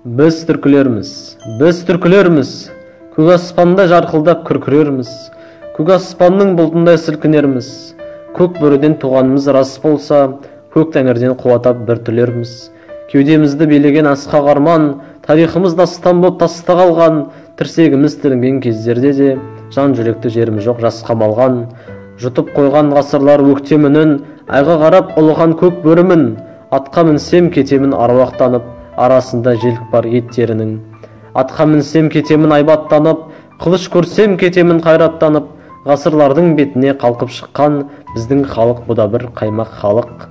Біз түркілерміз, көк аспанда жарқылдап күркірерміз, көк аспанның бұлтындай сілкінерміз, көк бөріден туғанымыз рас болса, көк тәңірден қуатап бір түлерміз. Кеудемізді билеген асқақ арман, тарихымыз дастан боп таста қалған, тірсегіміз тілінген кездерде де жан жүректі жеріміз жоқ жас қамалған. Жұтып қойған ғасырлар өктемінін, айға қарап ұлыған көк бөрімін, атқа мінсем кетемін аруақтанып, арасында желік бар еттерінің. Атқа мінсем кетемін айбаттанып, қылыш көрсем кетемін қайраттанып, ғасырлардың бетіне қалқып шыққан біздің халық бұда бір қаймақ халық.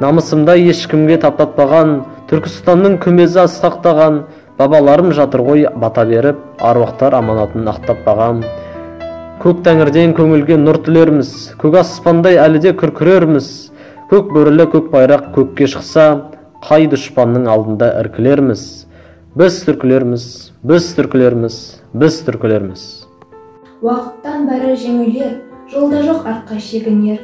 Намысымда ешкімге таптатпаған, Түркістанның күмбезі асқақтаған, бабаларым жатыр ғой бата беріп, аруақтар аманатын ақтаппаған. Көк тәңірден көңілге нұр тілерміз, көк аспандай әлі де күркірерміз, көк бөрілі көк байрақ көкке шықса, қай дұшпанның алдында іркілерміз. Біз түркілерміз. Уақыттан бәрі жеңілер, жолда жоқ артқа шегінер.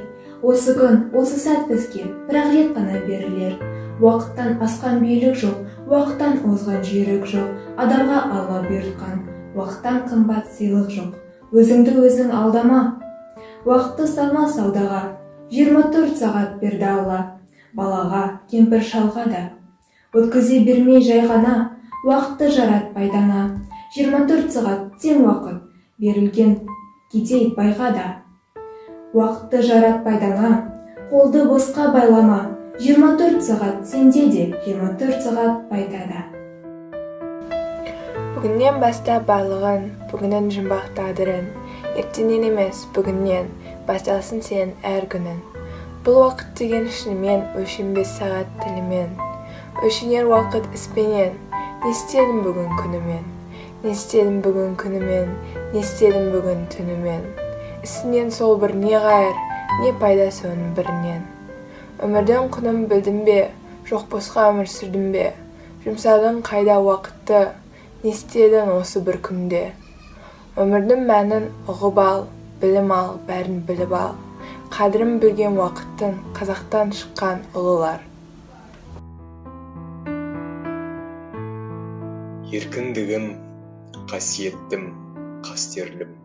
Осы күн, осы сәт бізге бір-ақ рет қана берілер. Уақыттан асқан билік жоқ, уақыттан озған жүйрік жоқ, адамға алла бұйыртқан, уақыттан қымбат сыйлық жоқ. Өзіңді өзің алдама, уақытты салма саудаға, 24 сағат берді алла, балаға, кемпір шалға да. Өткізе бермей жай ғана, уақытты жаратпайдана, 24 сағат тең уақыт берілген кедей байға да. Уақытты жаратпайдана, қолды босқа байлама, 24 сағат сенде де, 24 сағат байда да. Бүгіннен бастап барлығын, бүгіннің жұмбақ тағдырын, ертеңнен емес бүгіннен басталсын сен әр күнін. Бұл уақыт деген шынымен өлшенбес сағат тілімен, өлшенер уақыт іспенен. Не істедім бүгін күнімен, не істедім бүгін күнімен, не істедім бүгін түнімен. Ісінен сол бір не ғайыр, не пайда соның бірінен. Өмірдің құнын білдім бе, жоқ босқа өмір сүрдім бе, жұмсадың қайда уақытты, не істедің осы бір күнде. Өмірдің мәнін ұғып ал, білім ал, бәрін біліп ал. Қадірін білген уақыттың қазақтан шыққан ұлылар. Еркіндігім, қасиеттім, қастерлім.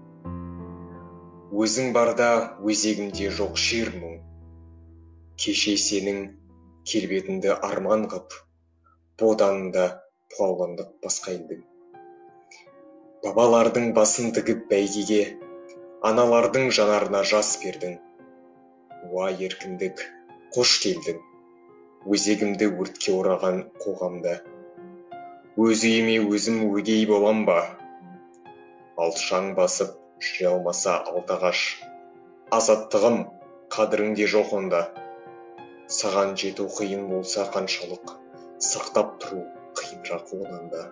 Өзің барда өзегімде жоқ шер мұң. Кеше сенің келбетіңді арман қып, боданында пұлауландық басқа елдің. Бабалардың басын тігіп бәйгеге, аналардың жанарына жас бердің. Уа еркіндік, қош келдің, өзегімді өртке ораған қоғамда. Өз үйіме өзім өгей болам ба? Алшаң басып жүре алмаса алтағаш. Азаттығым, қадіріңде жоқ онда. Саған жету қиын болса қаншалық, сақтап тұру қиынырақ одан да.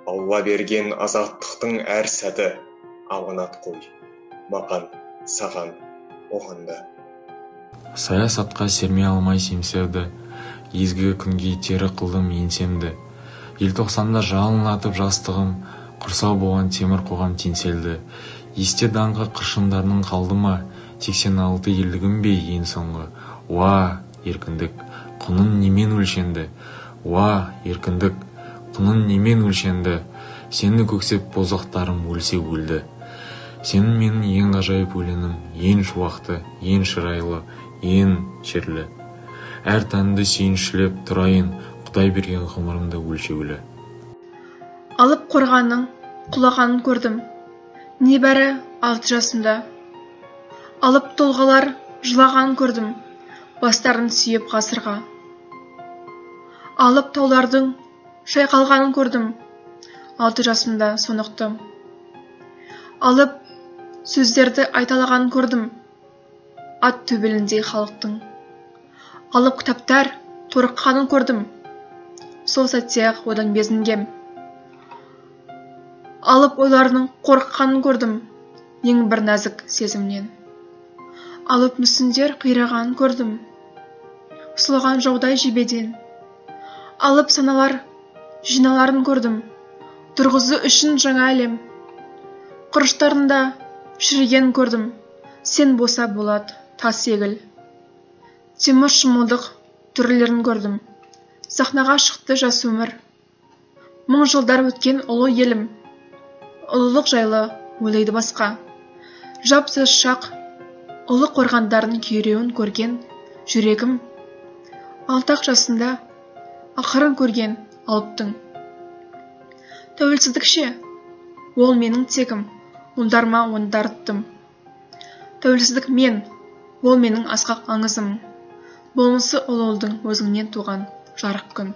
Алла берген азаттықтың әр сәті аманат қой, маған, саған, оған да. Саясатқа серме алмай семсерді, езгі күнге тері қылдым еңсемді. Желтоқсанда жалын атып жастығым, құрсау болған темір қоғам теңселді. Есте даңқы қыршындарының қалды ма, 86 елдігім бе ең соңғы. Уа, еркіндік, құнын немен өлшенді? Уа, еркіндік, құнын немен өлшенді? Сені көксеп бозақтарым өлсе өлді. Сенің менің ең ғажайып өлеңім, ең шуақты, ең шырайлы, ең шерлі. Әр таңды сүйіншілеп тұрайын, Құдай берген ғұмырымды өлшеулі. Алып қорғанның құлағанын көрдім, небәрі 6 жасымда. Алып толғалар жылағанын көрдім, бастарын сүйеп ғасырға. Алып таулардың шайқалғанын көрдім, 6 жасымда сонықты. Алып сөздерді айталағанын көрдім, ат төбеліндей халықтың. Алып кітаптар торыққанын көрдім, сол сәтте-ақ одан безінгем. Алып ойларының қорыққанын көрдім, ең бір нәзік сезімнен. Алып мүсіндер қирағанын көрдім, сұлаған жаудай жебеден. Алып саналар жиналарын көрдім, тұрғызу үшін жаңа әлем. Құрыштарында шіріген көрдім, сен боса болады тас егіл. Темір шымылдық түрлерін көрдім, сахнаға шықты жас өмір. Мың жылдар өткен ұлы елім, ұлылық жайлы ойлайды басқа. Жапсыз шақ, ұлы қорғандардың күйреуін көрген жүрегім, 6 жасында ақырын көрген алыптың. Тәуелсіздік ше, ол менің тегім, ұлдарыма оны дарыттым. Тәуелсіздік мен, ол менің асқақ аңызым, болмысы ұлы ұлдың өзіңнен туған жарық күн.